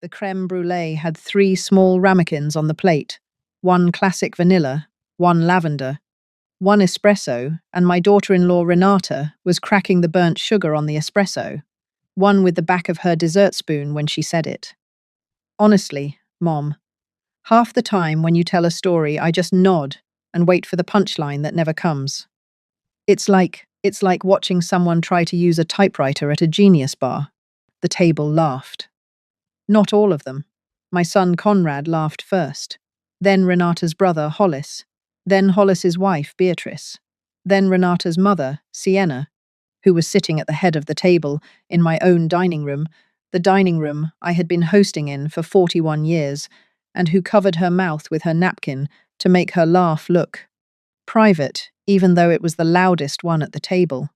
The creme brulee had 3 small ramekins on the plate, one classic vanilla, one lavender, one espresso, and my daughter-in-law Renata was cracking the burnt sugar on the espresso, one with the back of her dessert spoon when she said it. Honestly, Mom, half the time when you tell a story, I just nod and wait for the punchline that never comes. It's like watching someone try to use a typewriter at a Genius bar. The table laughed. Not all of them. My son Conrad laughed first, then Renata's brother Hollis, then Hollis's wife Beatrice, then Renata's mother Sienna, who was sitting at the head of the table in my own dining room, the dining room I had been hosting in for 41 years, and who covered her mouth with her napkin to make her laugh look private, even though it was the loudest one at the table.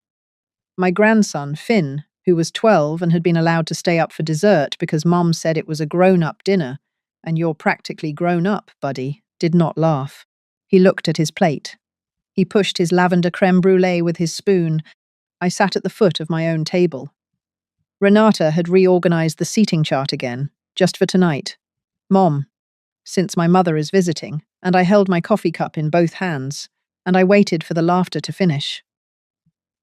My grandson, Finn, who was 12 and had been allowed to stay up for dessert because Mom said it was a grown-up dinner, and you're practically grown up, buddy, did not laugh. He looked at his plate. He pushed his lavender creme brulee with his spoon. I sat at the foot of my own table. Renata had reorganized the seating chart again, just for tonight. Mom, since my mother is visiting, and I held my coffee cup in both hands, and I waited for the laughter to finish.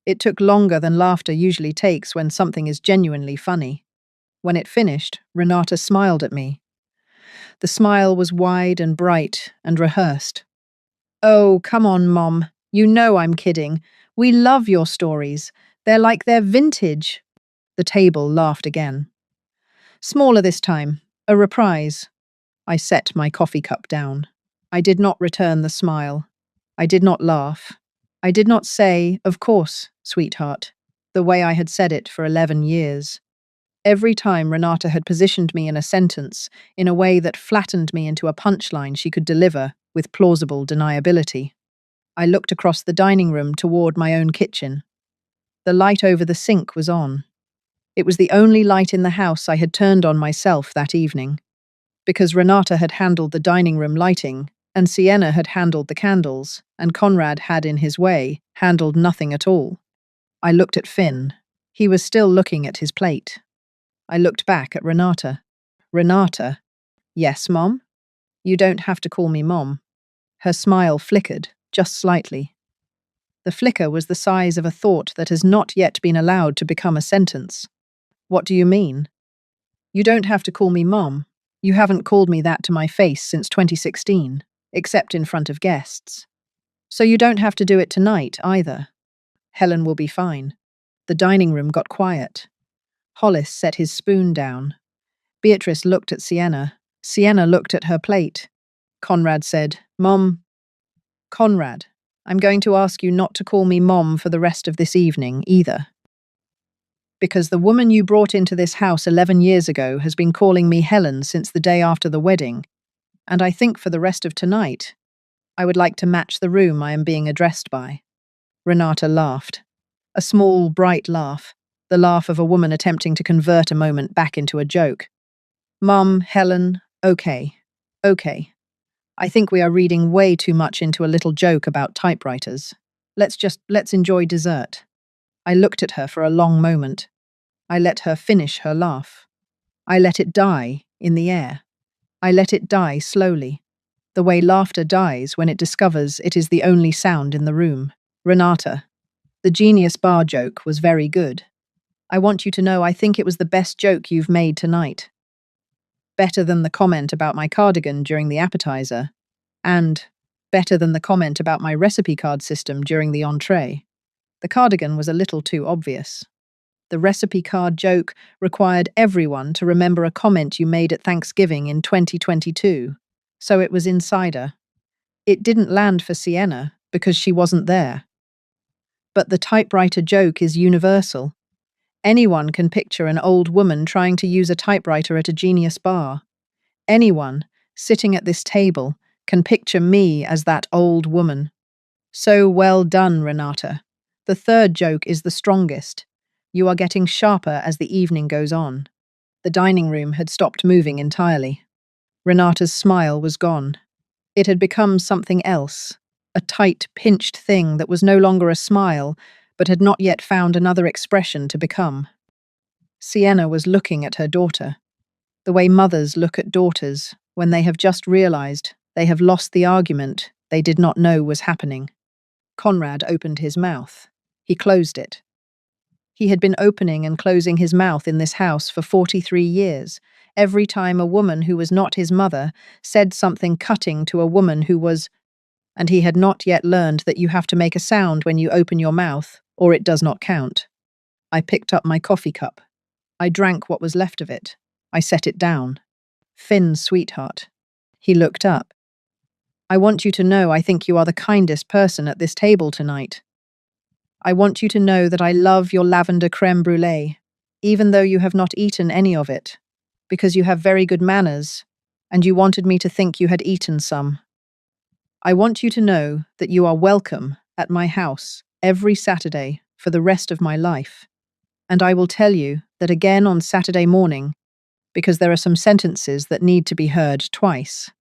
It took longer than laughter usually takes when something is genuinely funny. When it finished, Renata smiled at me. The smile was wide and bright and rehearsed. Oh, come on, Mom. You know I'm kidding. We love your stories. They're vintage. The table laughed again. Smaller this time, a reprise. I set my coffee cup down. I did not return the smile. I did not laugh. I did not say, of course, sweetheart, the way I had said it for 11 years. Every time Renata had positioned me in a sentence in a way that flattened me into a punchline she could deliver with plausible deniability. I looked across the dining room toward my own kitchen. The light over the sink was on. It was the only light in the house I had turned on myself that evening. Because Renata had handled the dining room lighting, and Sienna had handled the candles, and Conrad had, in his way, handled nothing at all. I looked at Finn. He was still looking at his plate. I looked back at Renata. Renata? Yes, Mom? You don't have to call me Mom. Her smile flickered, just slightly. The flicker was the size of a thought that has not yet been allowed to become a sentence. What do you mean? You don't have to call me Mom. You haven't called me that to my face since 2016, except in front of guests. So you don't have to do it tonight, either. Helen will be fine. The dining room got quiet. Hollis set his spoon down. Beatrice looked at Sienna. Sienna looked at her plate. Conrad said, Mom. Conrad, I'm going to ask you not to call me Mom for the rest of this evening, either. Because the woman you brought into this house 11 years ago has been calling me Helen since the day after the wedding, and I think for the rest of tonight, I would like to match the room I am being addressed by. Renata laughed. A small, bright laugh, the laugh of a woman attempting to convert a moment back into a joke. Mum, Helen, okay. I think we are reading way too much into a little joke about typewriters. Let's enjoy dessert. I looked at her for a long moment. I let her finish her laugh. I let it die in the air. I let it die slowly, the way laughter dies when it discovers it is the only sound in the room. Renata, the Genius bar joke was very good. I want you to know I think it was the best joke you've made tonight. Better than the comment about my cardigan during the appetizer, and better than the comment about my recipe card system during the entree. The cardigan was a little too obvious. The recipe card joke required everyone to remember a comment you made at Thanksgiving in 2022, so it was insider. It didn't land for Sienna because she wasn't there. But the typewriter joke is universal. Anyone can picture an old woman trying to use a typewriter at a Genius bar. Anyone, sitting at this table, can picture me as that old woman. So well done, Renata. The third joke is the strongest. You are getting sharper as the evening goes on. The dining room had stopped moving entirely. Renata's smile was gone. It had become something else, a tight, pinched thing that was no longer a smile, but had not yet found another expression to become. Sienna was looking at her daughter. The way mothers look at daughters when they have just realized they have lost the argument they did not know was happening. Conrad opened his mouth. He closed it. He had been opening and closing his mouth in this house for 43 years, every time a woman who was not his mother said something cutting to a woman who was, and he had not yet learned that you have to make a sound when you open your mouth, or it does not count. I picked up my coffee cup. I drank what was left of it. I set it down. Finn, sweetheart. He looked up. I want you to know I think you are the kindest person at this table tonight. I want you to know that I love your lavender creme brulee, even though you have not eaten any of it, because you have very good manners, and you wanted me to think you had eaten some. I want you to know that you are welcome at my house every Saturday for the rest of my life, and I will tell you that again on Saturday morning, because there are some sentences that need to be heard twice.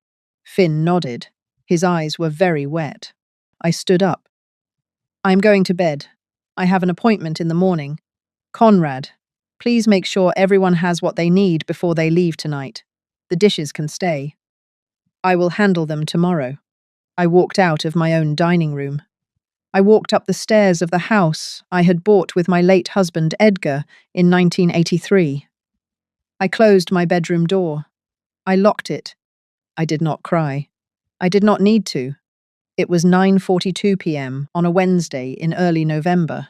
Finn nodded. His eyes were very wet. I stood up. I am going to bed. I have an appointment in the morning. Conrad, please make sure everyone has what they need before they leave tonight. The dishes can stay. I will handle them tomorrow. I walked out of my own dining room. I walked up the stairs of the house I had bought with my late husband Edgar in 1983. I closed my bedroom door. I locked it. I did not cry. I did not need to. It was 9:42 p.m. on a Wednesday in early November.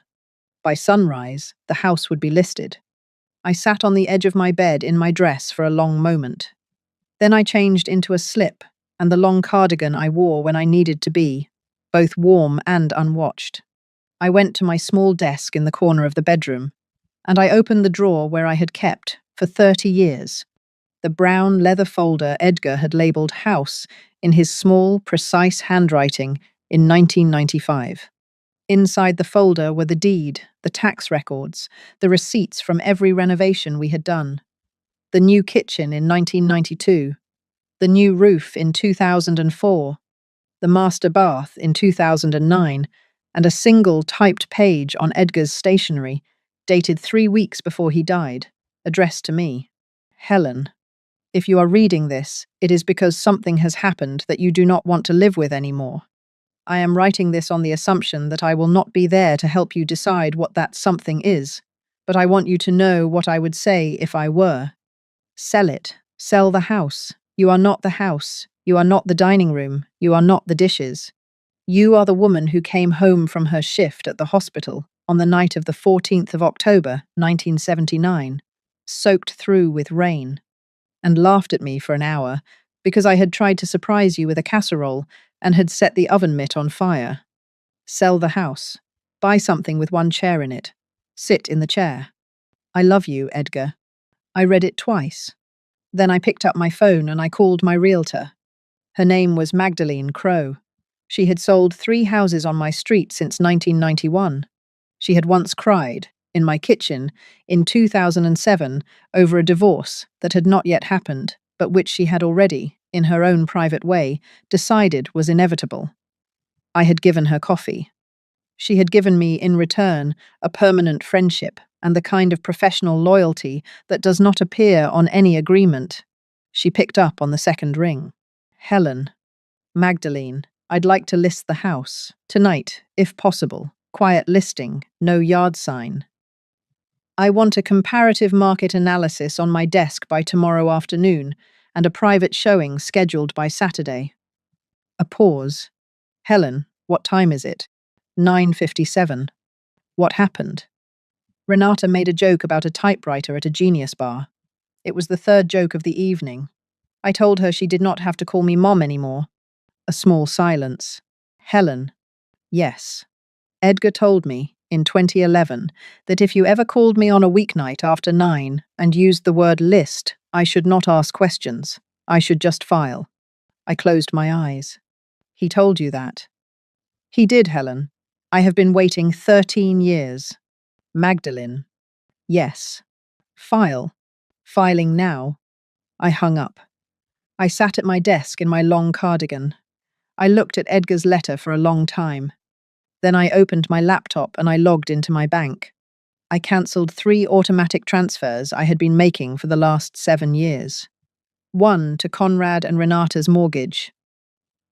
By sunrise, the house would be listed. I sat on the edge of my bed in my dress for a long moment. Then I changed into a slip and the long cardigan I wore when I needed to be, both warm and unwatched. I went to my small desk in the corner of the bedroom, and I opened the drawer where I had kept, for 30 years, the brown leather folder Edgar had labelled House in his small, precise handwriting in 1995. Inside the folder were the deed, the tax records, the receipts from every renovation we had done. The new kitchen in 1992, the new roof in 2004, the master bath in 2009, and a single typed page on Edgar's stationery, dated 3 weeks before he died, addressed to me. Helen, if you are reading this, it is because something has happened that you do not want to live with anymore. I am writing this on the assumption that I will not be there to help you decide what that something is, but I want you to know what I would say if I were. Sell it. Sell the house. You are not the house. You are not the dining room. You are not the dishes. You are the woman who came home from her shift at the hospital on the night of the 14th of October, 1979, soaked through with rain, and laughed at me for an hour because I had tried to surprise you with a casserole and had set the oven mitt on fire. Sell the house. Buy something with one chair in it. Sit in the chair. I love you, Edgar. I read it twice. Then I picked up my phone and I called my realtor. Her name was Magdalene Crow. She had sold 3 houses on my street since 1991. She had once cried, in my kitchen, in 2007 over a divorce that had not yet happened, but which she had already, in her own private way, decided was inevitable. I had given her coffee. She had given me, in return, a permanent friendship and the kind of professional loyalty that does not appear on any agreement. She picked up on the second ring. Helen. Magdalene, I'd like to list the house. Tonight, if possible. Quiet listing, no yard sign. I want a comparative market analysis on my desk by tomorrow afternoon and a private showing scheduled by Saturday. A pause. Helen, what time is it? 9:57. What happened? Renata made a joke about a typewriter at a Genius bar. It was the 3rd joke of the evening. I told her she did not have to call me Mom anymore. A small silence. Helen. Yes. Edgar told me, in 2011, that if you ever called me on a weeknight after 9 and used the word list, I should not ask questions. I should just file. I closed my eyes. He told you that. He did, Helen. I have been waiting 13 years. Magdalene. Yes. File. Filing now. I hung up. I sat at my desk in my long cardigan. I looked at Edgar's letter for a long time. Then I opened my laptop and I logged into my bank. I cancelled 3 automatic transfers I had been making for the last 7 years. One to Conrad and Renata's mortgage.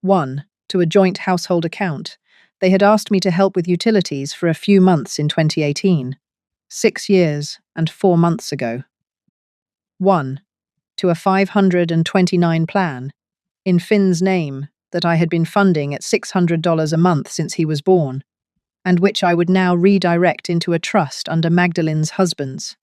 One to a joint household account. They had asked me to help with utilities for a few months in 2018, 6 years and 4 months ago. One to a 529 plan, in Finn's name, that I had been funding at $600 a month since he was born, and which I would now redirect into a trust under Magdalene's husband's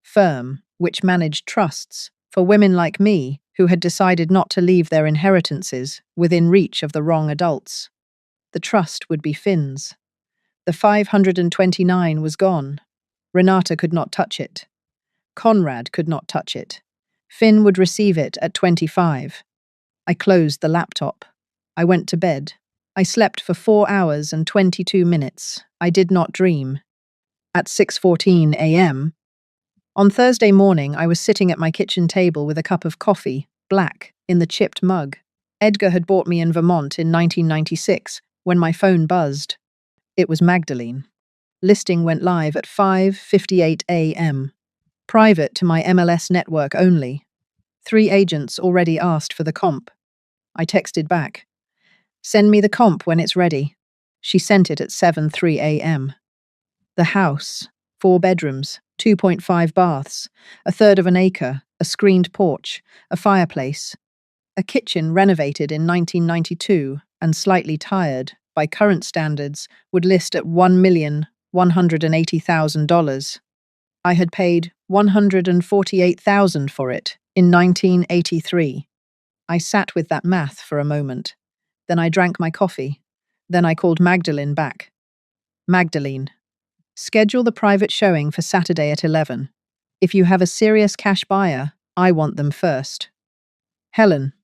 firm, which managed trusts for women like me who had decided not to leave their inheritances within reach of the wrong adults. The trust would be Finn's. The 529 was gone. Renata could not touch it. Conrad could not touch it. Finn would receive it at 25. I closed the laptop. I went to bed. I slept for 4 hours and 22 minutes. I did not dream. At 6:14 a.m., on Thursday morning, I was sitting at my kitchen table with a cup of coffee, black, in the chipped mug. Edgar had bought me in Vermont in 1996 when my phone buzzed. It was Magdalene. Listing went live at 5:58 a.m. Private to my MLS network only. 3 agents already asked for the comp. I texted back. Send me the comp when it's ready. She sent it at 7:03 a.m. The house, 4 bedrooms, 2.5 baths, a third of an acre, a screened porch, a fireplace, a kitchen renovated in 1992 and slightly tired, by current standards, would list at $1,180,000. I had paid $148,000 for it in 1983. I sat with that math for a moment. Then I drank my coffee. Then I called Magdalene back. Magdalene, schedule the private showing for Saturday at 11. If you have a serious cash buyer, I want them first. Helen,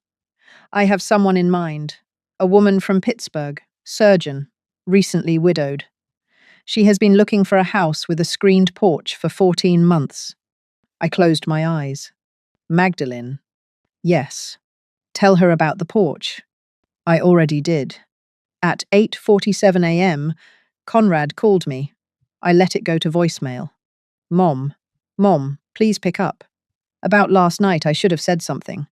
I have someone in mind. A woman from Pittsburgh, surgeon, recently widowed. She has been looking for a house with a screened porch for 14 months. I closed my eyes. Magdalene. Yes. Tell her about the porch. I already did. At 8:47 a.m., Conrad called me. I let it go to voicemail. Mom, please pick up. About last night I should have said something.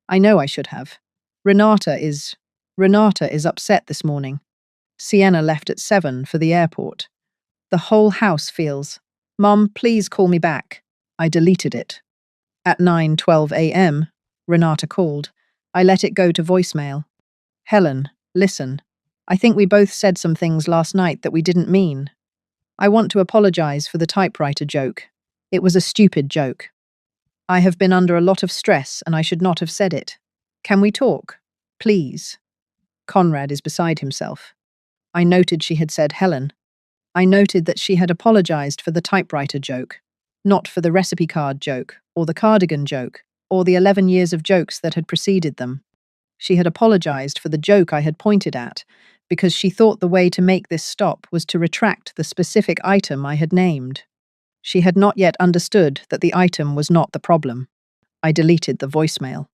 I know I should have. Renata is upset this morning. Sienna left at 7 for the airport. The whole house feels. Mom, please call me back. I deleted it. At 9:12 a.m., Renata called. I let it go to voicemail. Helen, listen. I think we both said some things last night that we didn't mean. I want to apologize for the typewriter joke. It was a stupid joke. I have been under a lot of stress and I should not have said it. Can we talk? Please. Conrad is beside himself. I noted she had said Helen. I noted that she had apologized for the typewriter joke, not for the recipe card joke, or the cardigan joke, or the 11 years of jokes that had preceded them. She had apologized for the joke I had pointed at, because she thought the way to make this stop was to retract the specific item I had named. She had not yet understood that the item was not the problem. I deleted the voicemail.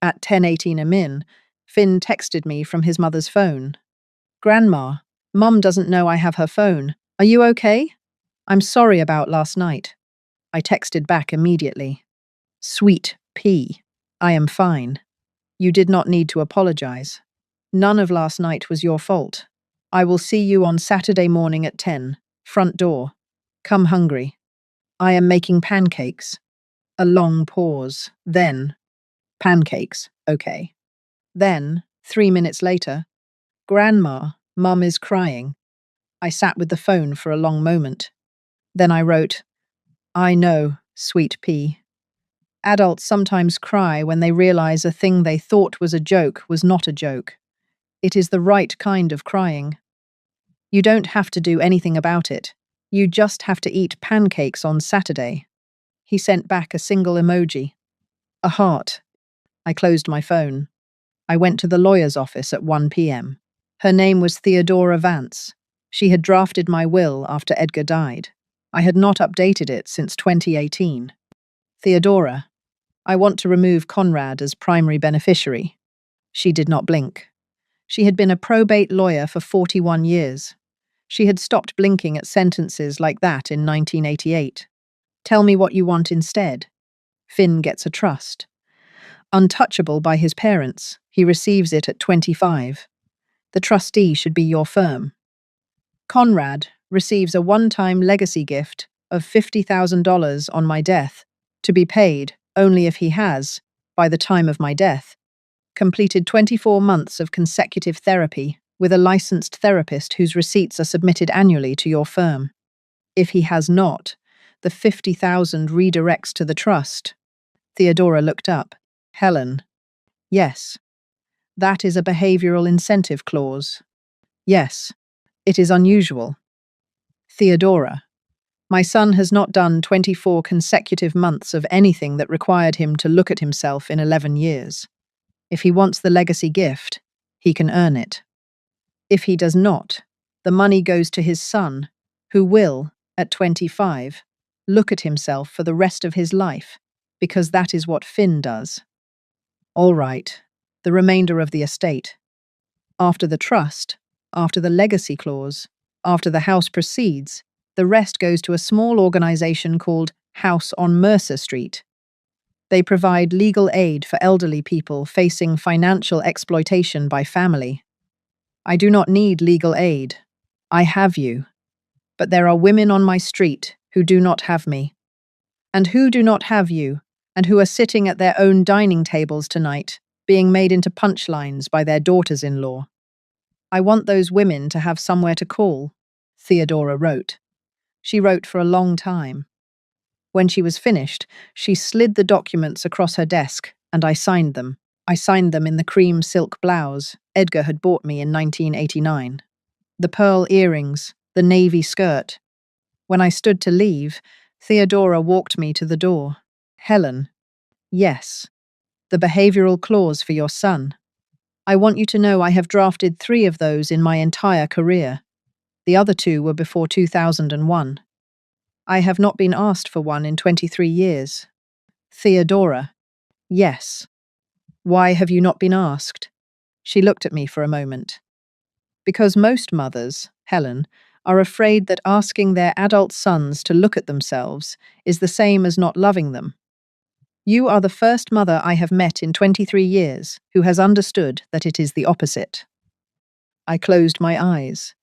At 10:18 a.m., Finn texted me from his mother's phone. Grandma, Mum doesn't know I have her phone. Are you okay? I'm sorry about last night. I texted back immediately. Sweet P. I am fine. You did not need to apologize. None of last night was your fault. I will see you on Saturday morning at 10. Front door. Come hungry. I am making pancakes. A long pause. Then, pancakes, okay. Then, 3 minutes later, Grandma, Mum is crying. I sat with the phone for a long moment. Then I wrote, I know, sweet P. Adults sometimes cry when they realize a thing they thought was a joke was not a joke. It is the right kind of crying. You don't have to do anything about it. You just have to eat pancakes on Saturday. He sent back a single emoji. A heart. I closed my phone. I went to the lawyer's office at 1 p.m. Her name was Theodora Vance. She had drafted my will after Edgar died. I had not updated it since 2018. Theodora, I want to remove Conrad as primary beneficiary. She did not blink. She had been a probate lawyer for 41 years. She had stopped blinking at sentences like that in 1988. Tell me what you want instead. Finn gets a trust. Untouchable by his parents, he receives it at 25. The trustee should be your firm. Conrad receives a one-time legacy gift of $50,000 on my death, to be paid only if he has, by the time of my death, completed 24 months of consecutive therapy with a licensed therapist whose receipts are submitted annually to your firm. If he has not, the 50,000 redirects to the trust. Theodora looked up. Helen. Yes. That is a behavioral incentive clause. Yes. It is unusual. Theodora. My son has not done 24 consecutive months of anything that required him to look at himself in 11 years. If he wants the legacy gift, he can earn it. If he does not, the money goes to his son, who will, at 25, look at himself for the rest of his life, because that is what Finn does. All right, the remainder of the estate. After the trust, after the legacy clause, after the house proceeds, the rest goes to a small organization called House on Mercer Street. They provide legal aid for elderly people facing financial exploitation by family. I do not need legal aid. I have you. But there are women on my street who do not have me. And who do not have you, and who are sitting at their own dining tables tonight, being made into punchlines by their daughters-in-law. I want those women to have somewhere to call, Theodora wrote. She wrote for a long time. When she was finished, she slid the documents across her desk, and I signed them. I signed them in the cream silk blouse Edgar had bought me in 1989. The pearl earrings, the navy skirt. When I stood to leave, Theodora walked me to the door. Helen. Yes. The behavioral clause for your son. I want you to know I have drafted 3 of those in my entire career. The other 2 were before 2001. I have not been asked for one in 23 years. Theodora. Yes. Why have you not been asked? She looked at me for a moment. Because most mothers, Helen, are afraid that asking their adult sons to look at themselves is the same as not loving them. You are the first mother I have met in 23 years who has understood that it is the opposite. I closed my eyes.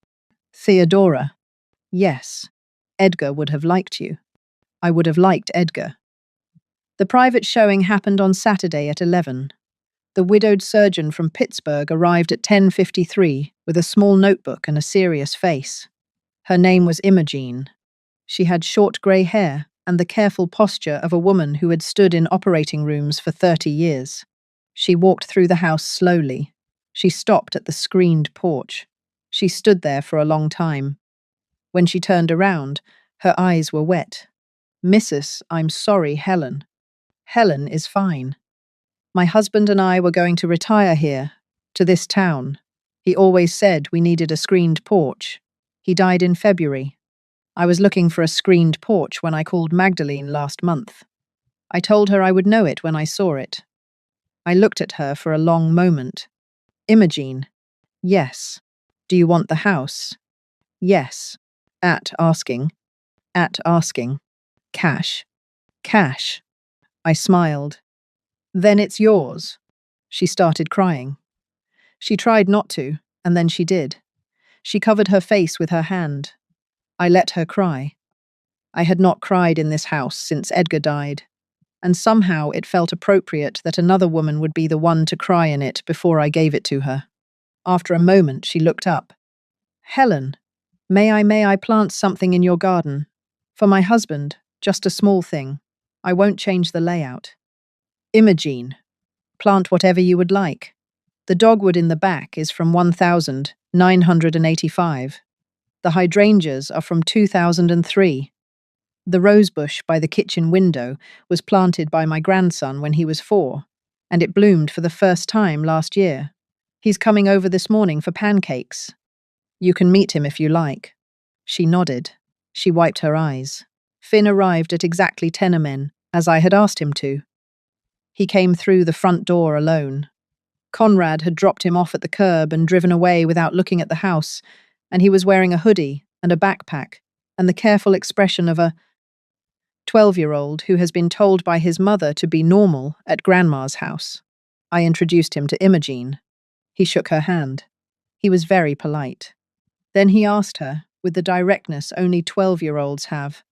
Theodora. Yes. Edgar would have liked you. I would have liked Edgar. The private showing happened on Saturday at 11. The widowed surgeon from Pittsburgh arrived at 10:53 with a small notebook and a serious face. Her name was Imogene. She had short grey hair and the careful posture of a woman who had stood in operating rooms for 30 years. She walked through the house slowly. She stopped at the screened porch. She stood there for a long time. When she turned around, her eyes were wet. Mrs. I'm sorry, Helen. Helen is fine. My husband and I were going to retire here, to this town. He always said we needed a screened porch. He died in February. I was looking for a screened porch when I called Magdalene last month. I told her I would know it when I saw it. I looked at her for a long moment. Imogene. Yes. Do you want the house? Yes. At asking. At asking. Cash. Cash. I smiled. Then it's yours. She started crying. She tried not to, and then she did. She covered her face with her hand. I let her cry. I had not cried in this house since Edgar died, and somehow it felt appropriate that another woman would be the one to cry in it before I gave it to her. After a moment, she looked up. Helen, may I plant something in your garden? For my husband, just a small thing. I won't change the layout. Imogene, plant whatever you would like. The dogwood in the back is from 1985. The hydrangeas are from 2003. The rosebush by the kitchen window was planted by my grandson when he was 4, and it bloomed for the first time last year. He's coming over this morning for pancakes. You can meet him if you like. She nodded. She wiped her eyes. Finn arrived at exactly 10 amen, as I had asked him to. He came through the front door alone. Conrad had dropped him off at the curb and driven away without looking at the house, and he was wearing a hoodie and a backpack, and the careful expression of a 12-year-old who has been told by his mother to be normal at Grandma's house. I introduced him to Imogene. He shook her hand. He was very polite. Then he asked her, with the directness only 12-year-olds have,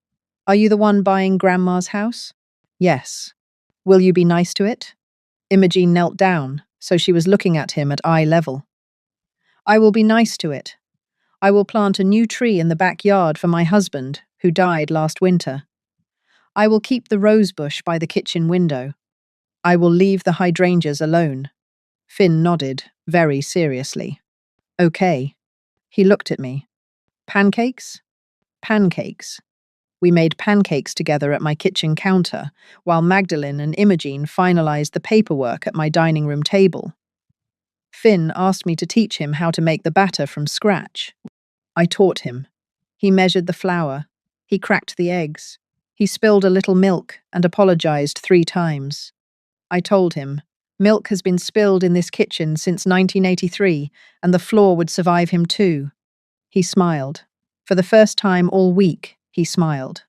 "Are you the one buying Grandma's house?" "Yes." "Will you be nice to it?" Imogene knelt down, so she was looking at him at eye level. "I will be nice to it. I will plant a new tree in the backyard for my husband, who died last winter. I will keep the rose bush by the kitchen window. I will leave the hydrangeas alone." Finn nodded, very seriously. "Okay." He looked at me. "Pancakes?" "Pancakes." We made pancakes together at my kitchen counter, while Magdalene and Imogene finalized the paperwork at my dining room table. Finn asked me to teach him how to make the batter from scratch. I taught him. He measured the flour. He cracked the eggs. He spilled a little milk and apologized 3 times. I told him, milk has been spilled in this kitchen since 1983, and the floor would survive him too. He smiled. For the first time all week, he smiled.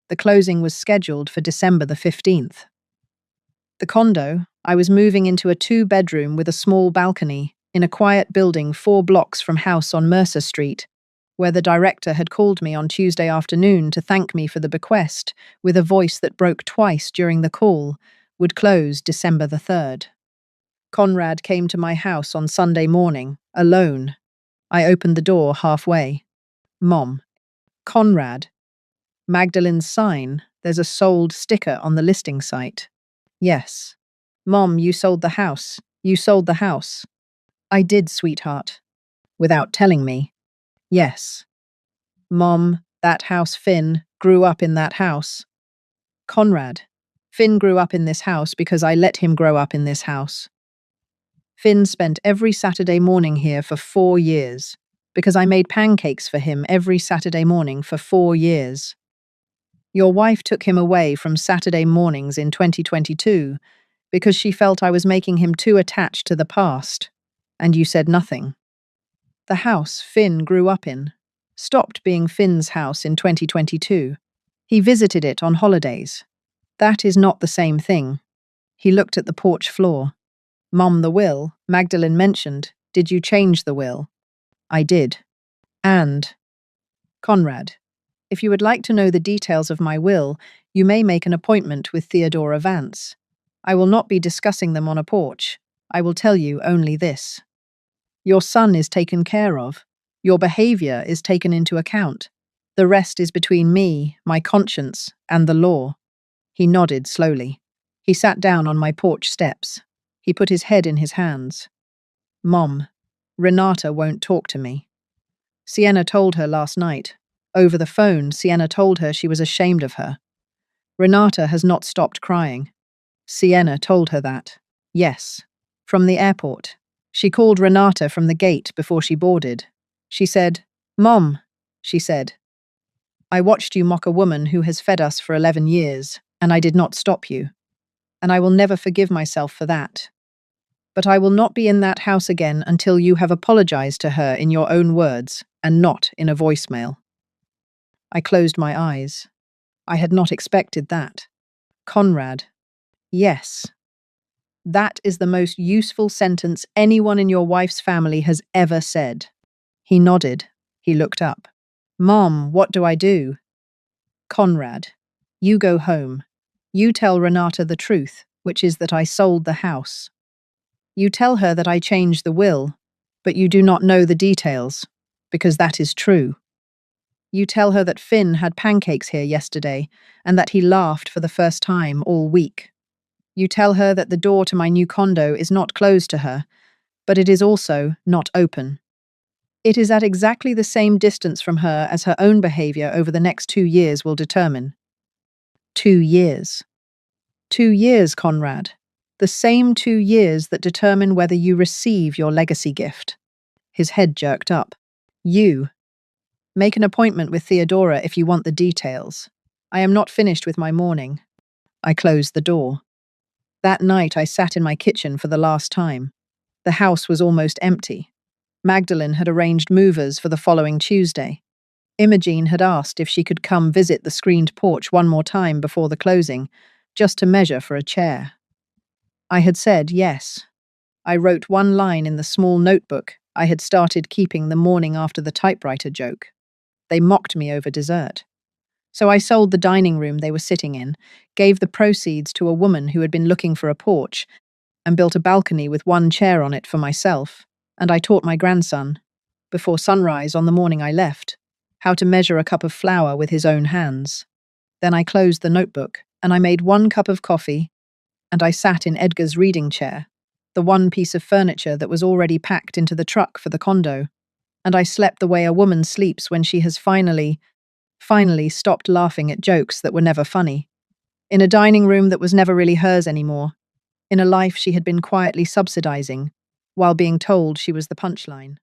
The closing was scheduled for December the 15th. The condo, I was moving into a 2-bedroom with a small balcony in a quiet building 4 blocks from house on Mercer Street, where the director had called me on Tuesday afternoon to thank me for the bequest, with a voice that broke twice during the call, would close December the 3rd. Conrad came to my house on Sunday morning, alone. I opened the door halfway. "Mom." "Conrad." "Magdalene's sign, there's a sold sticker on the listing site." "Yes." "Mom, you sold the house. You sold the house." "I did, sweetheart." "Without telling me." "Yes." "Mom, that house Finn grew up in that house." "Conrad, Finn grew up in this house because I let him grow up in this house. Finn spent every Saturday morning here for 4 years, because I made pancakes for him every Saturday morning for 4 years. Your wife took him away from Saturday mornings in 2022 because she felt I was making him too attached to the past, and you said nothing. The house Finn grew up in stopped being Finn's house in 2022. He visited it on holidays. That is not the same thing." He looked at the porch floor. "Mom, the will, Magdalene mentioned. Did you change the will?" "I did." "And?" "Conrad, if you would like to know the details of my will, you may make an appointment with Theodora Vance. I will not be discussing them on a porch. I will tell you only this. Your son is taken care of. Your behavior is taken into account. The rest is between me, my conscience, and the law." He nodded slowly. He sat down on my porch steps. He put his head in his hands. "Mom, Renata won't talk to me. Sienna told her last night. Over the phone, Sienna told her she was ashamed of her. Renata has not stopped crying. Sienna told her that. Yes. From the airport. She called Renata from the gate before she boarded. She said, 'Mom,' she said, 'I watched you mock a woman who has fed us for 11 years, and I did not stop you. And I will never forgive myself for that. But I will not be in that house again until you have apologized to her in your own words, and not in a voicemail.'" I closed my eyes. I had not expected that. "Conrad." "Yes. That is the most useful sentence anyone in your wife's family has ever said." He nodded. He looked up. "Mom, what do I do?" "Conrad, you go home. You tell Renata the truth, which is that I sold the house. You tell her that I changed the will, but you do not know the details, because that is true. You tell her that Finn had pancakes here yesterday, and that he laughed for the first time all week. You tell her that the door to my new condo is not closed to her, but it is also not open. It is at exactly the same distance from her as her own behavior over the next 2 years will determine. 2 years. 2 years, Conrad. The same 2 years that determine whether you receive your legacy gift." His head jerked up. "You. Make an appointment with Theodora if you want the details. I am not finished with my morning." I closed the door. That night I sat in my kitchen for the last time. The house was almost empty. Magdalene had arranged movers for the following Tuesday. Imogene had asked if she could come visit the screened porch one more time before the closing, just to measure for a chair. I had said yes. I wrote one line in the small notebook I had started keeping the morning after the typewriter joke. They mocked me over dessert. So I sold the dining room they were sitting in, gave the proceeds to a woman who had been looking for a porch, and built a balcony with one chair on it for myself, and I taught my grandson, before sunrise on the morning I left, how to measure a cup of flour with his own hands. Then I closed the notebook, and I made 1 cup of coffee, and I sat in Edgar's reading chair, the one piece of furniture that was already packed into the truck for the condo, and I slept the way a woman sleeps when she has finally stopped laughing at jokes that were never funny, in a dining room that was never really hers anymore, in a life she had been quietly subsidizing, while being told she was the punchline.